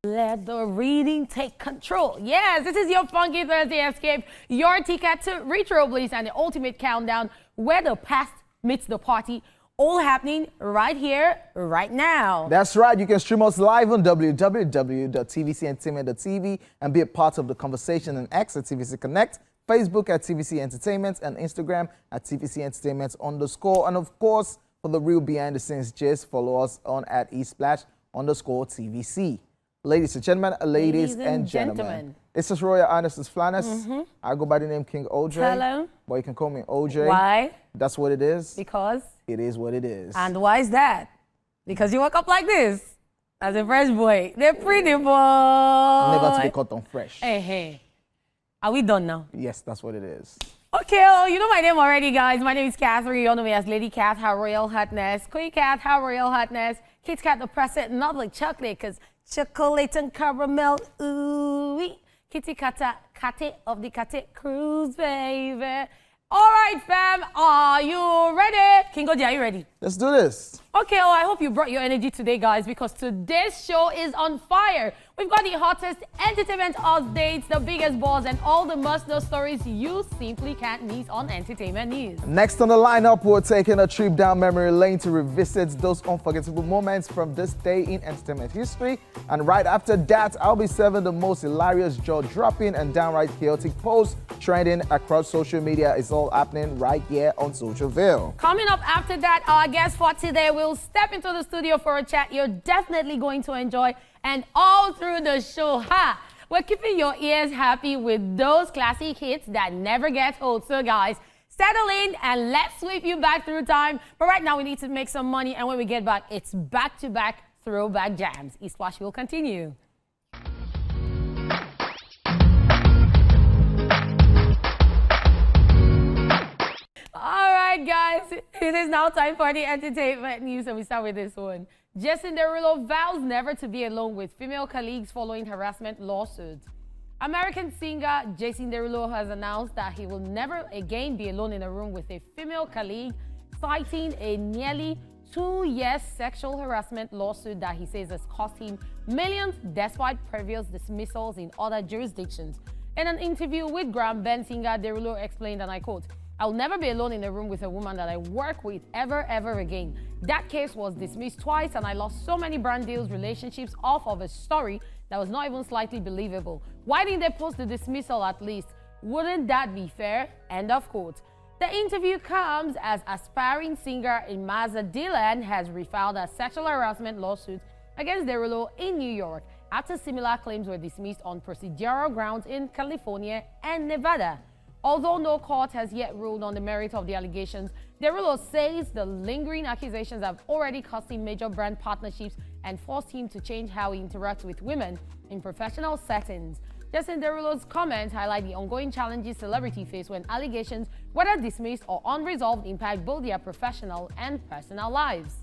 Let the reading take control. Yes, this is your Funky Thursday Escape, your ticket to Retro Bliss and the ultimate countdown where the past meets the party, all happening right here, right now. That's right. You can stream us live on www.tvcentertainment.tv and be a part of the conversation on X at TVC Connect, Facebook at TVC Entertainment, and Instagram at TVC Entertainment _. And of course, for the real behind the scenes gist, follow us on at Esplash _TVC. Ladies and gentlemen, ladies and gentlemen. This is Royal Highness Flannis. I go by the name King OJ. Hello. But you can call me OJ. Why? That's what it is. Because? It is what it is. And why is that? Because you woke up like this. As a fresh boy. The pretty boy. Never to be caught on fresh. Hey, hey. Are we done now? Yes, that's what it is. Okay, oh, you know my name already, guys. My name is Catherine. You all know me as Lady Cat, Her Royal Hotness. Queen Cat, Her Royal Hotness. Kit Kat, the President, not like chocolate, because chocolate and caramel, ooh-wee. Kitty Kata, Kate of the Kate Cruise, baby. All right, fam, are you ready? King Oji, are you ready? Let's do this. Okay, oh, I hope you brought your energy today, guys, because today's show is on fire. We've got the hottest entertainment updates, the biggest balls, and all the must-know stories you simply can't miss on Entertainment News. Next on the lineup, we're taking a trip down memory lane to revisit those unforgettable moments from this day in entertainment history. And right after that, I'll be serving the most hilarious, jaw-dropping, and downright chaotic posts trending across social media. It's all happening right here on Socialville. Coming up after that, our guest for today will step into the studio for a chat you're definitely going to enjoy. And all through the show, we're keeping your ears happy with those classic hits that never get old. So guys, settle in and let's sweep you back through time. But right now we need to make some money, and when we get back, it's back-to-back throwback jams. Esplash will continue. All right, guys, it is now time for the entertainment news, and we start with this one. Jason Derulo vows never to be alone with female colleagues following harassment lawsuits. American singer Jason Derulo has announced that he will never again be alone in a room with a female colleague, citing a nearly 2-year sexual harassment lawsuit that he says has cost him millions despite previous dismissals in other jurisdictions. In an interview with Graham Bensinger, Derulo explained, and I quote, "I'll never be alone in a room with a woman that I work with ever again. That case was dismissed twice and I lost so many brand deals, relationships off of a story that was not even slightly believable. Why didn't they post the dismissal at least? Wouldn't that be fair?" End of quote. The interview comes as aspiring singer Imaza Dylan has refiled a sexual harassment lawsuit against Derulo in New York after similar claims were dismissed on procedural grounds in California and Nevada. Although no court has yet ruled on the merit of the allegations, Derulo says the lingering accusations have already cost him major brand partnerships and forced him to change how he interacts with women in professional settings. Jason Derulo's comments highlight the ongoing challenges celebrities face when allegations, whether dismissed or unresolved, impact both their professional and personal lives.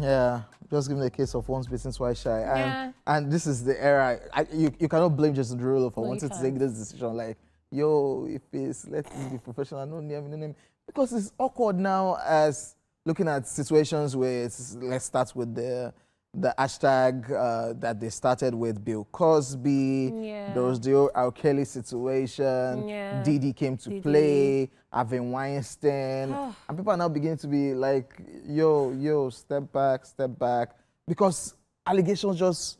Yeah, just give me the case of once bitten, twice shy. Yeah. And this is the era. You cannot blame Jason Derulo for wanting to take this decision. Like, yo, if it's, let's be professional, no name. Because it's awkward now as looking at situations where let's start with the hashtag that they started with Bill Cosby. Yeah. There was the R. Kelly situation. Yeah. Diddy came to play. Harvey Weinstein. And people are now beginning to be like, yo, step back. Because allegations just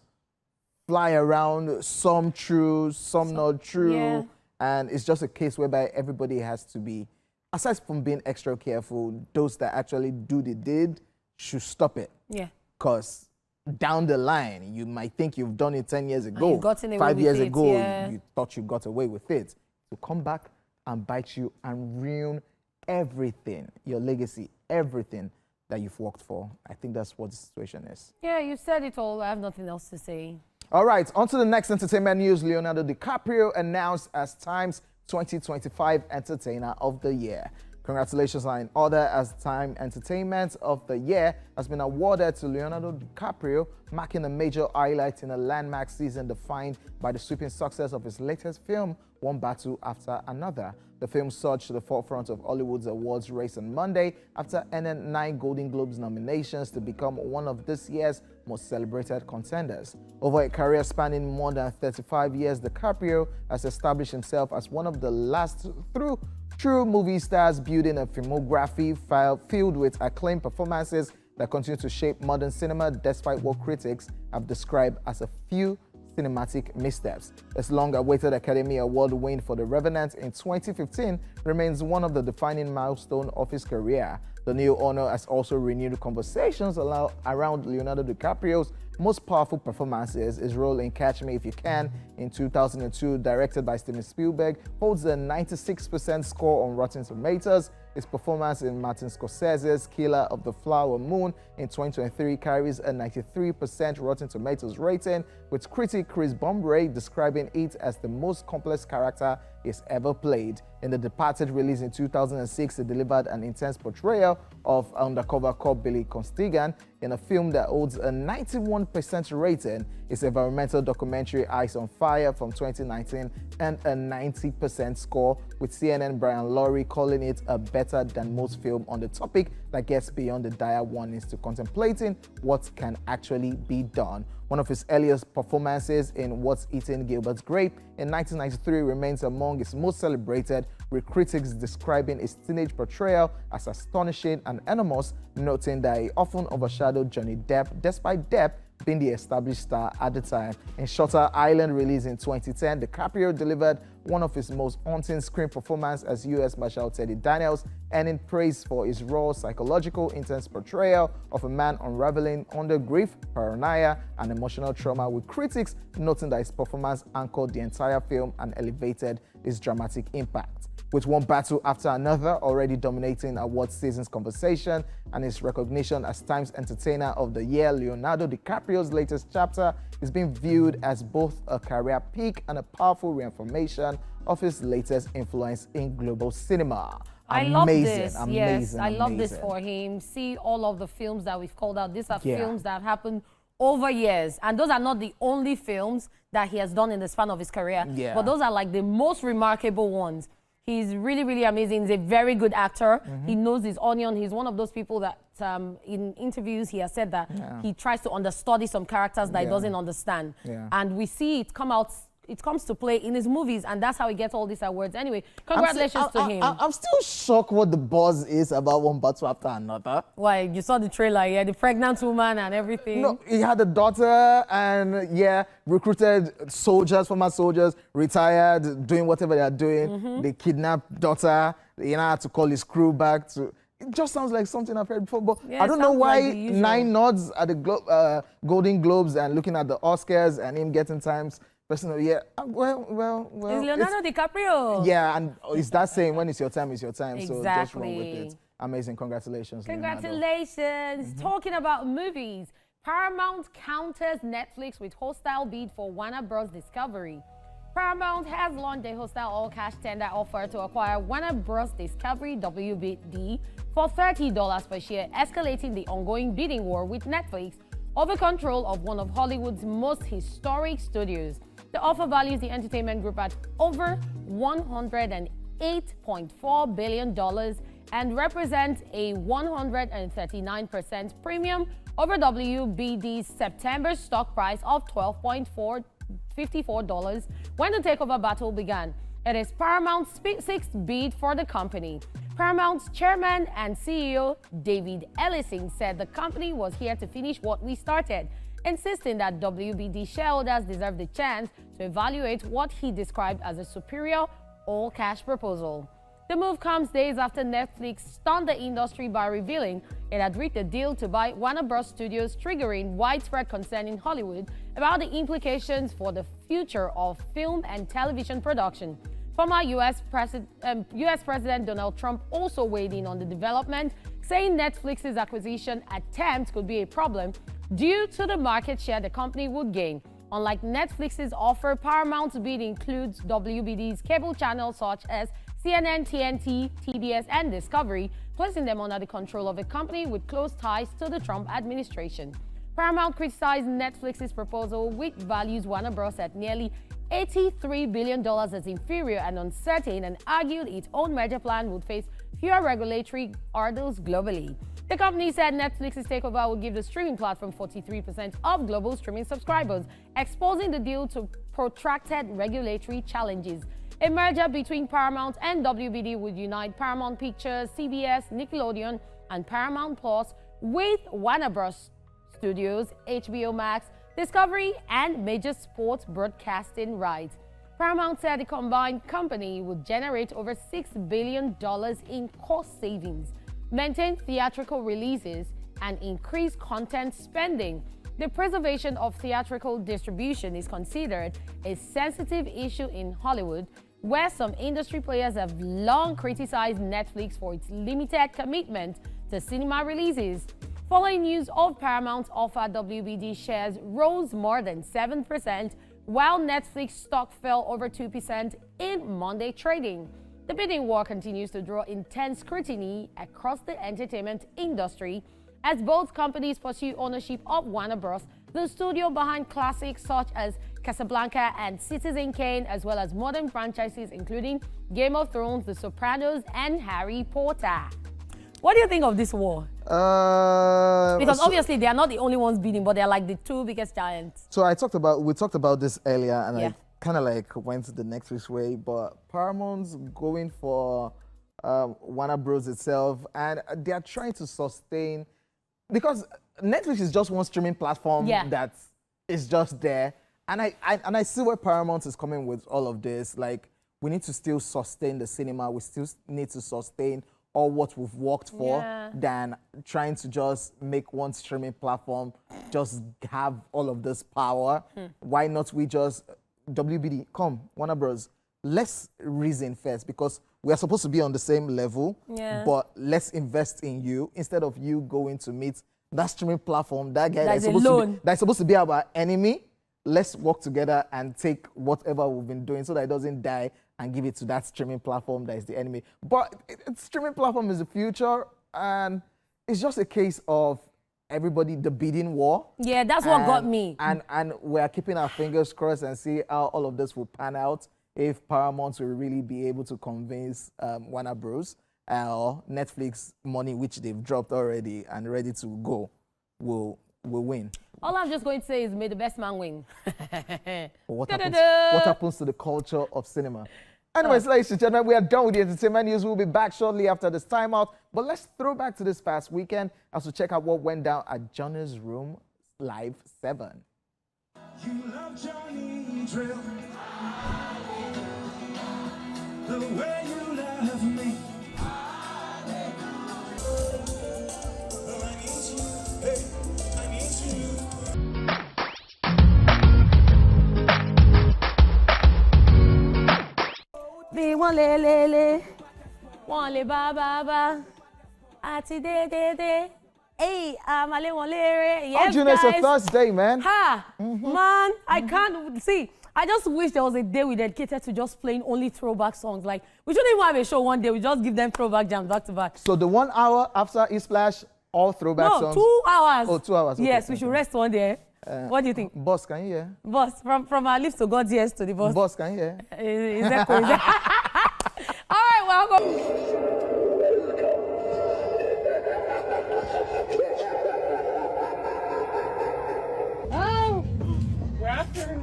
fly around, some true, some not true. Yeah. And it's just a case whereby everybody has to be, aside from being extra careful, those that actually do the deed should stop it. Yeah. Because down the line, you might think you've done it 10 years ago. You've gotten away 5 with years it, ago, yeah. you thought you got away with it. To come back and bite you and ruin everything, your legacy, everything that you've worked for. I think that's what the situation is. Yeah, you said it all. I have nothing else to say. All right, on to the next entertainment news. Leonardo DiCaprio announced as Times 2025 Entertainer of the Year. Congratulations are in order as Time Entertainment of the Year has been awarded to Leonardo DiCaprio, marking a major highlight in a landmark season defined by the sweeping success of his latest film, one battle after another. The film surged to the forefront of Hollywood's awards race on Monday after earning 9 Golden Globes nominations to become one of this year's most celebrated contenders. Over a career spanning more than 35 years, DiCaprio has established himself as one of the last true movie stars, building a filmography filled with acclaimed performances that continue to shape modern cinema despite what critics have described as a few cinematic missteps. This long-awaited Academy Award win for The Revenant in 2015 remains one of the defining milestones of his career. The new honor has also renewed conversations around Leonardo DiCaprio's most powerful performances. His role in Catch Me If You Can in 2002, directed by Steven Spielberg, holds a 96% score on Rotten Tomatoes. His performance in Martin Scorsese's Killer of the Flower Moon in 2023 carries a 93% Rotten Tomatoes rating, with critic Chris Bombray describing it as the most complex character he's ever played. In The Departed, released in 2006, he delivered an intense portrayal of undercover cop Billy Costigan in a film that holds a 91% rating. Its environmental documentary Ice on Fire from 2019 earned a 90% score, with CNN Brian Laurie calling it a better than most film on the topic that gets beyond the dire warnings to contemplating what can actually be done. One of his earliest performances in What's Eating Gilbert's Grape in 1993 remains among his most celebrated, with critics describing his teenage portrayal as astonishing and enormous, noting that he often overshadowed Johnny Depp, despite Depp being the established star at the time. In Shutter Island, released in 2010, DiCaprio delivered one of his most haunting screen performances as U.S. Marshal Teddy Daniels, earning praise for his raw, psychological, intense portrayal of a man unraveling under grief, paranoia, and emotional trauma, with critics noting that his performance anchored the entire film and elevated its dramatic impact. With one battle after another already dominating award season's conversation and his recognition as Times Entertainer of the Year, Leonardo DiCaprio's latest chapter is being viewed as both a career peak and a powerful reaffirmation of his latest influence in global cinema. I love this. Yes, I love this for him. See all of the films that we've called out. These are films that have happened over years. And those are not the only films that he has done in the span of his career. But those are like the most remarkable ones. He's really, really amazing. He's a very good actor. He knows his onion. He's one of those people that in interviews he has said that he tries to understudy some characters that he doesn't understand. And we see it come out. It comes to play in his movies, and that's how he gets all these awards. Anyway, congratulations to him. I'm still shocked what the buzz is about one battle after another. Why? You saw the trailer, the pregnant woman and everything. No, he had a daughter and, recruited soldiers, former soldiers, retired, doing whatever they are doing. They kidnapped daughter, had to call his crew back to... It just sounds like something I've heard before, but I don't know why like 9 nods at the Golden Globes and looking at the Oscars and him getting Times... Personally, well. It's Leonardo DiCaprio. Yeah, and it's that saying, when it's your time, it's your time. Exactly. So just run with it. Amazing. Congratulations, Congratulations. Leonardo. Talking about movies, Paramount counters Netflix with hostile bid for Warner Bros. Discovery. Paramount has launched a hostile all-cash tender offer to acquire Warner Bros. Discovery WBD for $30 per share, escalating the ongoing bidding war with Netflix over control of one of Hollywood's most historic studios. The offer values the entertainment group at over $108.4 billion and represents a 139% premium over WBD's September stock price of $12.54 when the takeover battle began. It is Paramount's sixth bid for the company. Paramount's chairman and CEO, David Ellison, said the company was here to finish what we started, insisting that WBD shareholders deserve the chance to evaluate what he described as a superior all-cash proposal. The move comes days after Netflix stunned the industry by revealing it had reached a deal to buy Warner Bros. Studios, triggering widespread concern in Hollywood about the implications for the future of film and television production. Former U.S. President Donald Trump also weighed in on the development, saying Netflix's acquisition attempt could be a problem due to the market share the company would gain. Unlike Netflix's offer, Paramount's bid includes WBD's cable channels such as CNN, TNT, TBS, and Discovery, placing them under the control of a company with close ties to the Trump administration. Paramount criticized Netflix's proposal, which values Warner Bros. At nearly $83 billion as inferior and uncertain, and argued its own merger plan would face fewer regulatory hurdles globally. The company said Netflix's takeover will give the streaming platform 43% of global streaming subscribers, exposing the deal to protracted regulatory challenges. A merger between Paramount and WBD would unite Paramount Pictures, CBS, Nickelodeon, and Paramount Plus with Warner Bros. Studios, HBO Max, Discovery, and major sports broadcasting rights. Paramount said the combined company would generate over $6 billion in cost savings, maintain theatrical releases, and increase content spending. The preservation of theatrical distribution is considered a sensitive issue in Hollywood, where some industry players have long criticized Netflix for its limited commitment to cinema releases. Following news of Paramount's offer, WBD shares rose more than 7%, while Netflix stock fell over 2% in Monday trading. The bidding war continues to draw intense scrutiny across the entertainment industry as both companies pursue ownership of Warner Bros., the studio behind classics such as Casablanca and Citizen Kane, as well as modern franchises including Game of Thrones, The Sopranos, and Harry Potter. What do you think of this war? Because obviously they are not the only ones bidding, but they are like the two biggest giants. So we talked about this earlier, and I kind of like went the Netflix way, but Paramount's going for Warner Bros. Itself, and they are trying to sustain, because Netflix is just one streaming platform that is just there, and I see where Paramount is coming with all of this. Like, we need to still sustain the cinema, we still need to sustain all what we've worked for, than trying to just make one streaming platform just have all of this power. Why not we just, WBD, come, Warner Bros., let's reason first, because we are supposed to be on the same level, but let's invest in you instead of you going to meet that streaming platform, that guy that's supposed to be our enemy. Let's work together and take whatever we've been doing so that it doesn't die and give it to that streaming platform that is the enemy. But streaming platform is the future, and it's just a case of everybody, the bidding war. Yeah, that's what got me. And we're keeping our fingers crossed and see how all of this will pan out, if Paramount will really be able to convince Warner Bros. Or Netflix money, which they've dropped already and ready to go, will win. All I'm just going to say is, may the best man win. What happens to the culture of cinema? Anyways, ladies and gentlemen, we are done with the entertainment news. We'll be back shortly after this timeout. But let's throw back to this past weekend as we check out what went down at Johnny's Room Live 7. You love Johnny Drill, the way you love me. Be one le, one le ba, ati de. Hey, amale one le. Yes, guys. It's a Thursday, man. Man, I can't see. I just wish there was a day we dedicated to just playing only throwback songs. Like, we shouldn't even have a show one day. We just give them throwback jams back to back. So the 1 hour after Esplash, all throwback songs? No, 2 hours. Oh, 2 hours. Okay, yes, we should rest one day. What do you think? Boss, can you hear? Boss, from our lips to God's ears to the boss. Boss, can you hear? Is that cool? All right, welcome. Oh, we're after.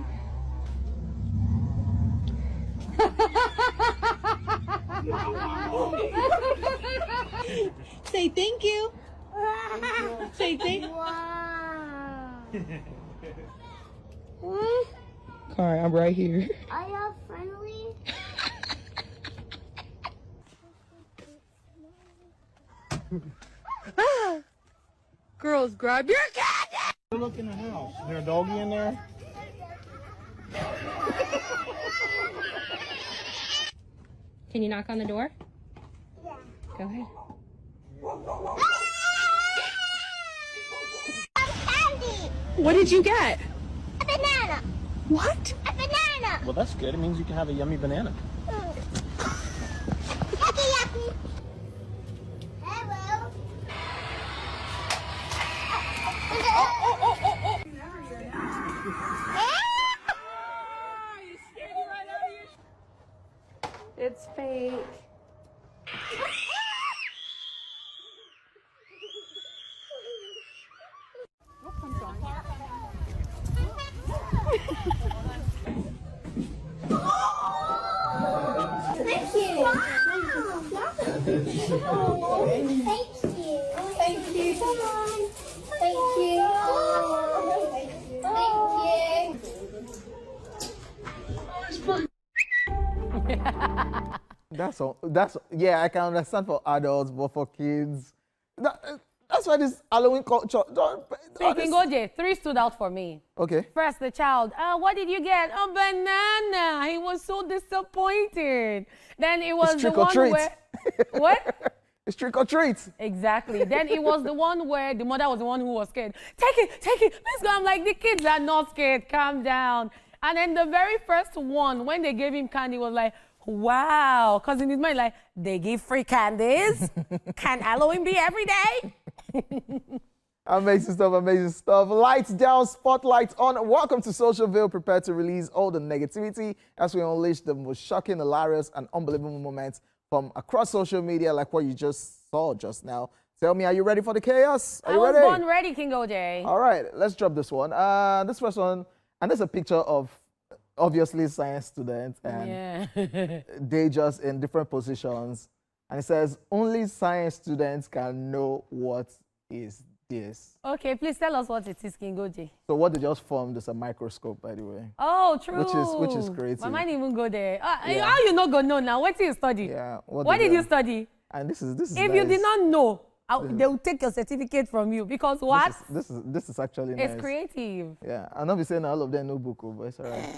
Say thank you. Say thank you. Wow. Alright, I'm right here. Are y'all friendly? Girls, grab your candy! Look in the house. Is there a doggy in there? Can you knock on the door? Yeah. Go ahead. Candy! What did you get? A banana. What? A banana. Well, that's good. It means you can have a yummy banana. Thank you. Wow. Thank you. Thank you. Come on. Thank you. Thank you. That's yeah, I can understand for adults, but for kids, that's why this Halloween culture. Kingoje, 3 stood out for me. Okay. First, the child. What did you get? A banana. He was so disappointed. Then it was the one where. What? It's trick or treat. Exactly. Then it was the one where the mother was the one who was scared. Take it, let's go. I'm like, the kids are not scared. Calm down. And then the very first one, when they gave him candy, was like, wow. Because in his mind, like, they give free candies. Can Halloween be every day? Amazing stuff, amazing stuff. Lights down, spotlights on. Welcome to Socialville, prepared to release all the negativity as we unleash the most shocking, hilarious, and unbelievable moments from across social media, like what you just saw just now. Tell me, are you ready for the chaos? Are you ready? I was born ready, Kingoje. All right, let's drop this one. This first one, and there's a picture of obviously science students, and they just in different positions. And it says, only science students can know what is this. Okay, please tell us what it is, Kingoje. So what they just formed is a microscope, by the way. Oh, true. Which is creative. My mind even go there. How you not gonna know now? What did you study? Yeah. What did you study? And this is if nice. You did not know, they will take your certificate from you because what? This is actually it's nice. creative. Yeah, I'm not be saying all of them no book, but it's all right.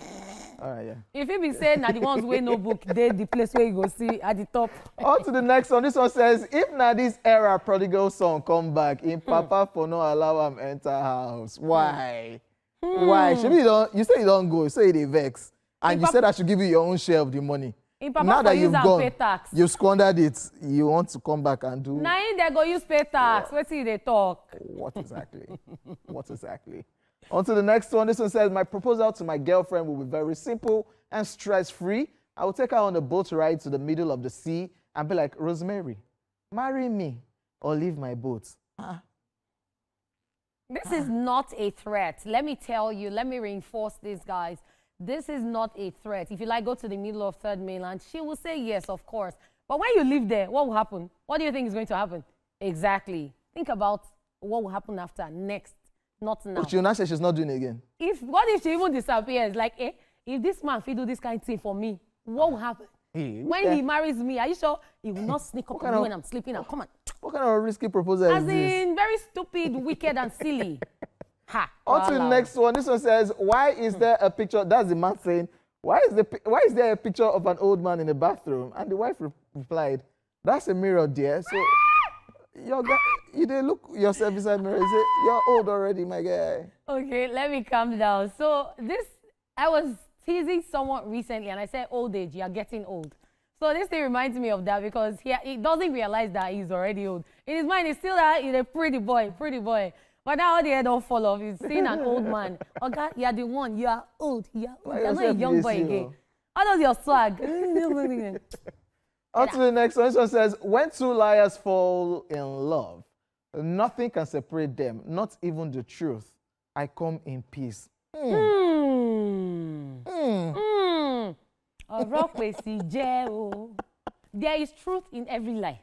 All right, yeah. If you be saying that the ones with no book, they the place where you go see at the top. On to the next one. This one says, if now this era prodigal son come back, in Papa for no allow him enter house. Why? Why? You say you don't go, you say they vex. And you said I should give you your own share of the money. Now that you've gone, pay tax. You've squandered it, you want to come back and do... Now they go use pay tax. Let's see they talk. What exactly? What exactly? On to the next one. This one says, my proposal to my girlfriend will be very simple and stress-free. I will take her on a boat ride to the middle of the sea and be like, Rosemary, marry me or leave my boat. This is not a threat. Let me tell you, let me reinforce this, guys. This is not a threat. If you like, go to the middle of Third Mainland, she will say yes, of course. But when you live there, what will happen? What do you think is going to happen? Exactly. Think about what will happen after, next, not now. But you now say she's not doing it again. What if she even disappears? Like, if this man will do this kind of thing for me, what will happen? When he marries me, are you sure he will not sneak up on me when I'm sleeping? Now, come on. What kind of risky proposal is this? As in, very stupid, wicked, and silly. Ha. On to the next one. This one says, why is there a picture? That's the man saying, why is there a picture of an old man in the bathroom? And the wife replied, that's a mirror, dear. So you did look yourself inside the mirror. You say, you're old already, my guy. Okay, let me calm down. So I was teasing someone recently, and I said, old age, you're getting old. So this thing reminds me of that because he doesn't realize that he's already old. In his mind, he's still he's a pretty boy. But now all the hair don't fall off. He's seeing an old man. Okay, you're the one. You are old. You're not a young boy again. How does your swag? On to the next one. This one says, when two liars fall in love, nothing can separate them, not even the truth. I come in peace. There is truth in every lie.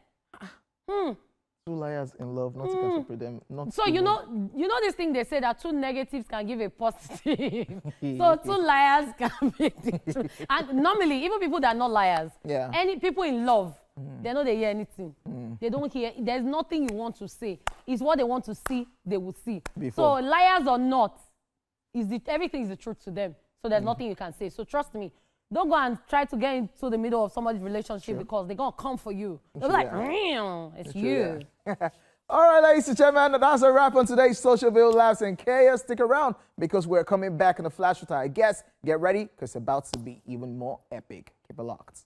Two liars in love, nothing can separate them. So you know this thing they say that two negatives can give a positive. So two liars can make the truth. And normally, even people that are not liars, any people in love, they know they hear anything. They don't hear. There's nothing you want to say. It's what they want to see, they will see. So liars or not, everything is the truth to them. So there's nothing you can say. So trust me. Don't go and try to get into the middle of somebody's relationship because they're going to come for you. They'll be like, it's you. All right, ladies and gentlemen, that's a wrap on today's Socialville Laughs and Chaos. Stick around because we're coming back in a flash with our guests. Get ready because it's about to be even more epic. Keep it locked.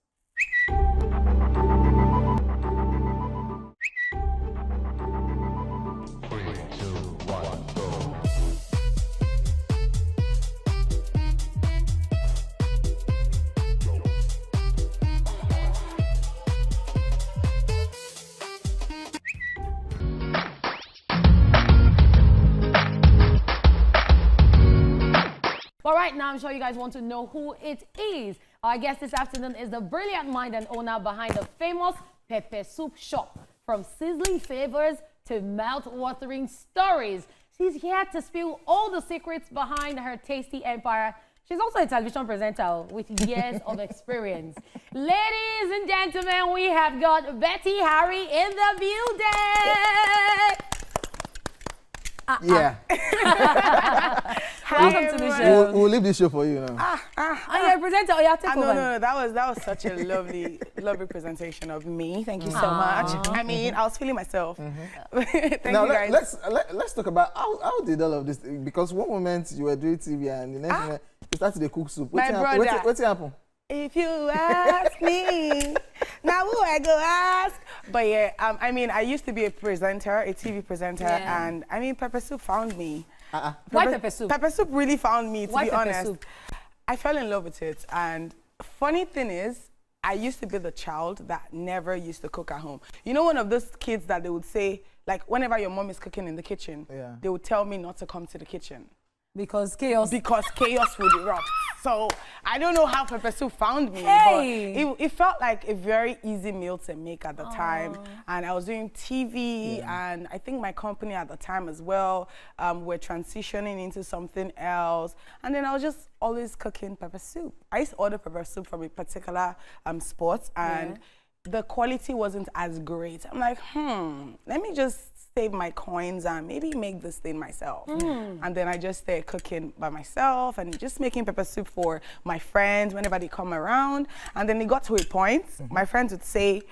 All right, right, now I'm sure you guys want to know who it is. Our guest this afternoon is the brilliant mind and owner behind the famous pepper soup shop. From sizzling flavors to mouth-watering stories, she's here to spill all the secrets behind her tasty empire. She's also a television presenter with years of experience. Ladies and gentlemen, we have got Betty Harry in the building. Yeah. Welcome to the show. We'll leave this show for you now. You're a presenter. Oh, yeah, take over. No, that was such a lovely presentation of me. Thank you so much. I mean, I was feeling myself. Thank Now you guys. let's talk about how did all of this, because one moment you were doing TV and the next moment you started to cook soup. My brother. What's happened? If you ask me, now who I go ask? But yeah, I mean, I used to be a presenter, a TV presenter, and I mean, pepper soup found me. Why pepper soup? Pepper soup really found me, to Why be pepper honest. soup? I fell in love with it, and funny thing is, I used to be the child that never used to cook at home. You know, one of those kids that they would say, like, whenever your mom is cooking in the kitchen, they would tell me not to come to the kitchen. Because chaos. Because chaos would erupt. So I don't know how pepper soup found me, Hey. but it felt like a very easy meal to make at the time. And I was doing TV, and I think my company at the time as well, we're transitioning into something else. And then I was just always cooking pepper soup. I used to order pepper soup from a particular spot, and the quality wasn't as great. I'm like, let me just save my coins and maybe make this thing myself. And then I just started cooking by myself and just making pepper soup for my friends whenever they come around. And then it got to a point, my friends would say,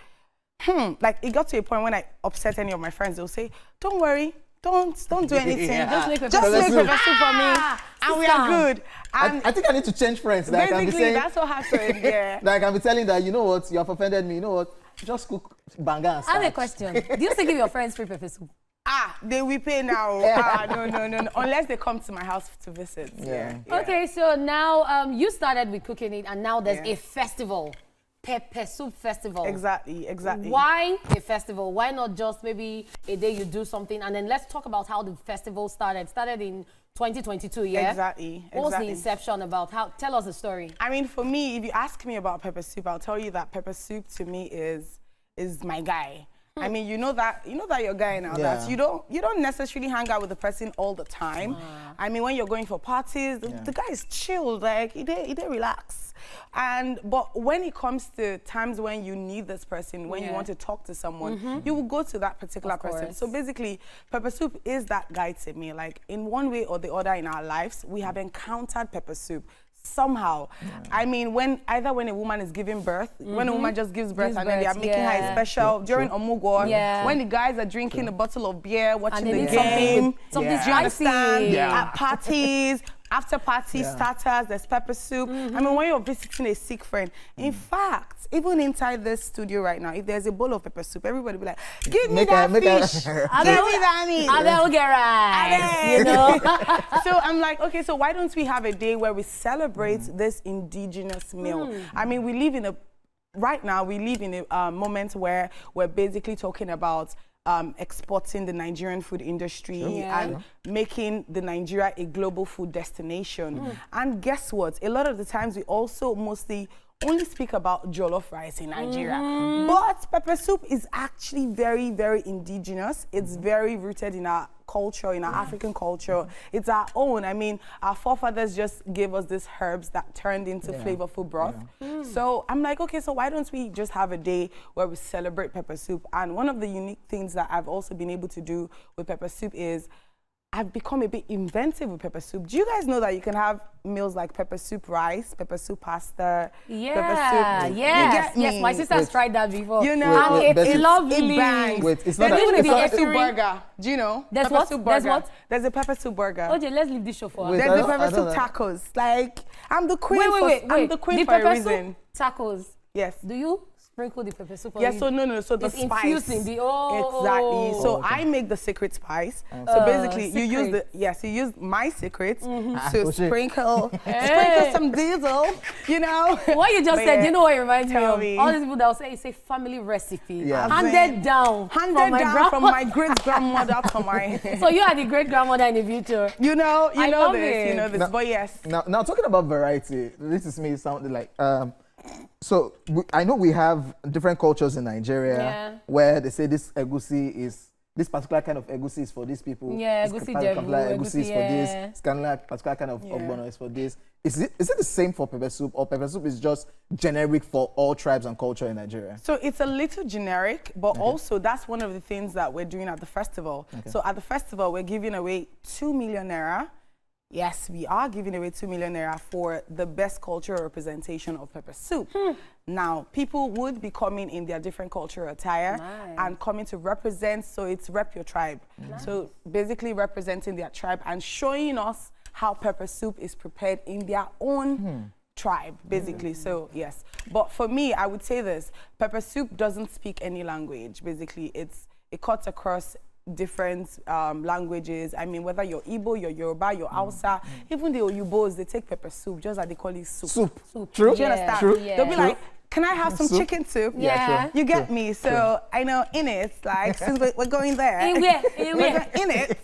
like it got to a point when I upset any of my friends, they'll say, don't worry, don't do anything. Just make pepper soup for me, and we are good. And I think I need to change friends. Like, basically, that's what happened, yeah. Like, I can be telling that, you know what, you have offended me, you know what, just cook banga and I have a start. question. Do you still give your friends free pepper soup? They will pay now. No. Unless they come to my house to visit. Yeah. Okay, so now you started with cooking it, and now there's a festival. Pepper soup festival. Exactly. Why a festival? Why not just maybe a day you do something? And then let's talk about how the festival started. Started in 2022, yeah? Exactly. What was the inception about? Tell us the story. I mean, for me, if you ask me about pepper soup, I'll tell you that pepper soup to me is my guy. I mean, you know that your guy now. That you don't necessarily hang out with the person all the time. I mean, when you're going for parties, the guy is chilled, like he did relax. But when it comes to times when you need this person, when you want to talk to someone, you will go to that particular person. So basically, pepper soup is that guy to me. Like in one way or the other in our lives, we have encountered pepper soup. Somehow, I mean, when a woman is giving birth, when a woman just gives birth and then they are making her a special during Omugo, when the guys are drinking a bottle of beer, watching the game, something do you understand? At parties, after party starters, there's pepper soup. I mean, when you're visiting a sick friend, in fact, even inside this studio right now, if there's a bowl of pepper soup, everybody will be like, give me that fish, give me that meat. I will get right, you know? So I'm like, okay, so why don't we have a day where we celebrate this indigenous meal? I mean, right now we live in a moment where we're basically talking about exporting the Nigerian food industry and making the Nigeria a global food destination. And guess what? A lot of the times we also mostly only speak about jollof rice in Nigeria. But pepper soup is actually very, very indigenous. It's very rooted in our culture, in our African culture. It's our own. I mean, our forefathers just gave us these herbs that turned into flavorful broth. So I'm like, okay, so why don't we just have a day where we celebrate pepper soup? And one of the unique things that I've also been able to do with pepper soup is I've become a bit inventive with pepper soup. Do you guys know that you can have meals like pepper soup rice, pepper soup pasta, pepper soup? Yes, my sister's tried that before. You know, it's lovely. It bangs. Wait, it's not There's a pepper soup burger. Do you know? There's pepper what? Soup There's burger. what? There's a pepper soup burger. Okay, let's leave this show for Wait, us. There's the pepper soup tacos. Like, I'm the queen Wait. I'm the queen the for a pepper reason. soup tacos. Yes. Do you sprinkle the pepper soup on Yeah, it? so no, so the It's spice. infusing the Exactly. So okay. I make the secret spice. So basically, you use secret. you use my secret Ah, to oh, shit. sprinkle Hey. some diesel, you know. What you just But said, yeah, you know what it reminds me tell of? me. All these people that will say it's a family recipe. Yeah. Handed down. handed my down from grandma. my great grandmother to my. So you are the great grandmother in the future. You know I love this, it. you know this. No. But yes, Now talking about variety, this is me sounding like so I know we have different cultures in Nigeria Yeah. where they say this egusi is this particular kind of egusi is for these people. Yeah, this egusi particular jebu, egusi is egusi, for yeah. this. It's kind of like particular kind of ogbono is for this. Is it the same for pepper soup, or pepper soup is just generic for all tribes and culture in Nigeria? so it's a little generic, but also that's one of the things that we're doing at the festival. So at the festival, we're giving away 2 million naira. Yes, we are giving away 2 million naira for the best cultural representation of pepper soup. Now, people would be coming in their different cultural attire and coming to represent, so it's rep your tribe. So basically representing their tribe and showing us how pepper soup is prepared in their own tribe, basically. So yes, but for me, I would say this: pepper soup doesn't speak any language. Basically, it cuts across different languages. I mean, whether you're Igbo, you're Yoruba, you're Hausa, even the Oyubos, they take pepper soup just like they call it soup. Soup. True. Do you understand? True. Yeah. They'll be True. like, can I have some Soup? chicken soup? Yeah. true. You get me? So I know in it, like, since we're going there. In where? In it.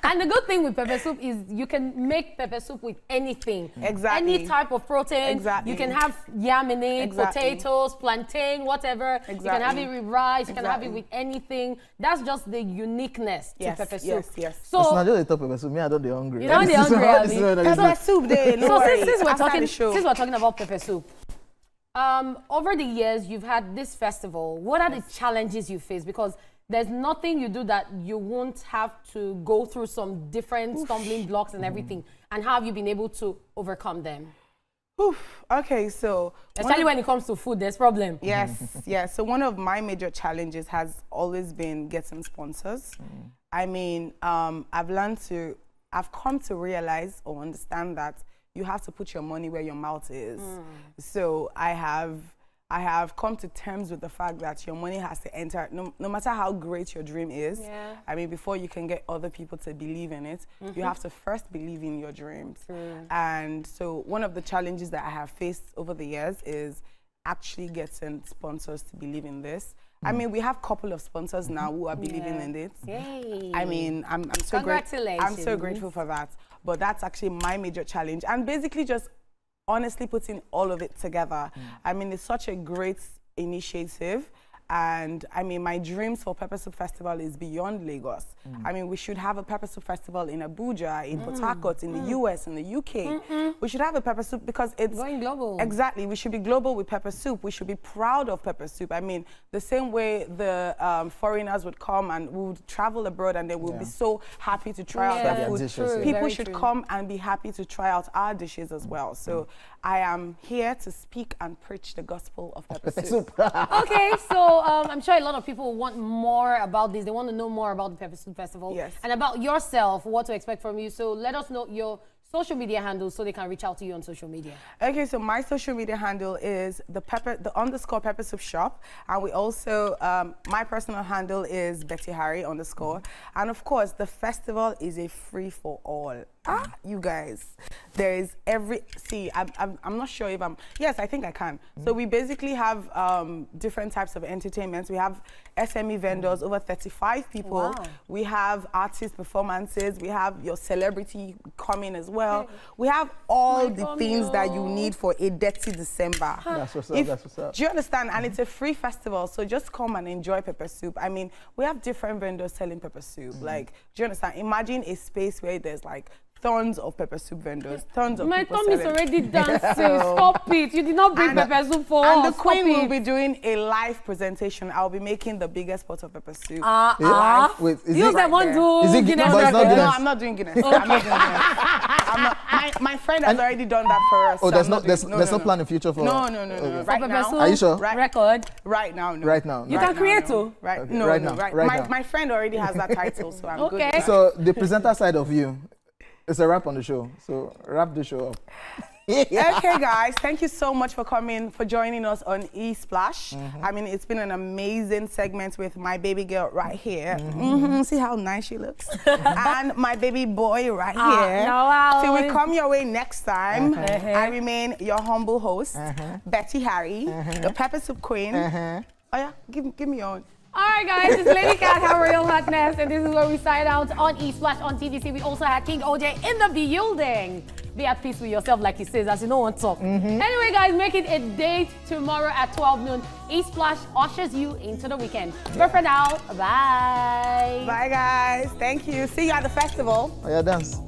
And the good thing with pepper soup is you can make pepper soup with anything. Exactly. Any type of protein. Exactly. You can have yam in it, Exactly. potatoes, plantain, whatever. You can have it with rice. You can have it Exactly. with anything. That's just the uniqueness Yes, to pepper soup. yes, yes. It's So, not just the top pepper soup. Me, I don't be hungry. You don't dey hungry, This is Abi? what I Pepper do. soup day. No so worry. since After we're talking about pepper soup, over the years you've had this festival. What are the challenges you face? Because there's nothing you do that you won't have to go through some different stumbling blocks and everything. And how have you been able to overcome them? Oof. Okay, so Especially when it comes to food, there's problem. yes, yes. So one of my major challenges has always been getting sponsors. I mean, I've come to realize or understand that you have to put your money where your mouth is. So I have come to terms with the fact that your money has to enter, no matter how great your dream is. Yeah. I mean, before you can get other people to believe in it, you have to first believe in your dreams. And so one of the challenges that I have faced over the years is actually getting sponsors to believe in this. I mean, we have a couple of sponsors now who are believing in it. Yay. I mean, I'm so Congratulations. I'm so grateful for that. But that's actually my major challenge. And basically just honestly putting all of it together. I mean, it's such a great initiative. And I mean, my dreams for Pepper Soup Festival is beyond Lagos. I mean, we should have a Pepper Soup Festival in Abuja, in Port Harcourt, in the US, in the UK. We should have a Pepper Soup because it's Going global. Exactly. We should be global with Pepper Soup. We should be proud of Pepper Soup. I mean, the same way the foreigners would come and we would travel abroad and they would be so happy to try out Yeah, their food. dishes, yeah. People very should true. come and be happy to try out our dishes as well. So I am here to speak and preach the gospel of Pepper Soup. Okay, so I'm sure a lot of people want more about this. They want to know more about the Pepper Soup Festival. Yes. And about yourself, what to expect from you. So let us know your social media handles so they can reach out to you on social media. Okay, so my social media handle is the _ Pepper Soup Shop, and we also my personal handle is Betty Harry _. And of course, the festival is a free for all. You guys, there is I'm not sure if yes, I think I can. So we basically have different types of entertainments. We have SME vendors, over 35 people. Wow. We have artist performances. We have your celebrity coming as well. We have all the things that you need for a dirty December. That's what's up. That's what's up. Do you understand? And it's a free festival, so just come and enjoy pepper soup. I mean, we have different vendors selling pepper soup. Like, do you understand? Imagine a space where there's like tons of pepper soup vendors, tons of My people tummy is selling. already dancing. Stop it. You did not bring pepper soup for us. And the Stop queen will it. be doing a live presentation. I'll be making the biggest pot of pepper soup. Wait, is Use it? that one, there. do Is it Guinness but it's not record. Guinness? No, I'm not doing Guinness. I'm not doing Guinness. I'm not, my friend has already done that for us. Oh, so there's I'm no not there's doing- there's no plan in future for. No. Right Pepper now. soup Are you sure? record. Right now, no. Right now. You no. can create no. too. Right. Okay, No, right no, now, right. right now. My friend already has that title, so I'm good. Okay. with that. So the presenter side of you, It's a wrap on the show. So wrap the show up. Okay, guys, thank you so much for joining us on Esplash. I mean, it's been an amazing segment with my baby girl right here. See how nice she looks? And my baby boy right here. No, Till we come your way next time, I remain your humble host, Betty Harry, the pepper soup queen. Oh yeah, give me your own. All right, guys, it's Lady Cat, have real hotness, and this is where we sign out on Esplash on TVC. We also had King OJ in the building. Be at peace with yourself, like he says, as you know on talk. Anyway, guys, make it a date tomorrow at 12 noon. Esplash ushers you into the weekend. But for now, bye. Bye, guys. Thank you. See you at the festival. Oh, yeah, dance.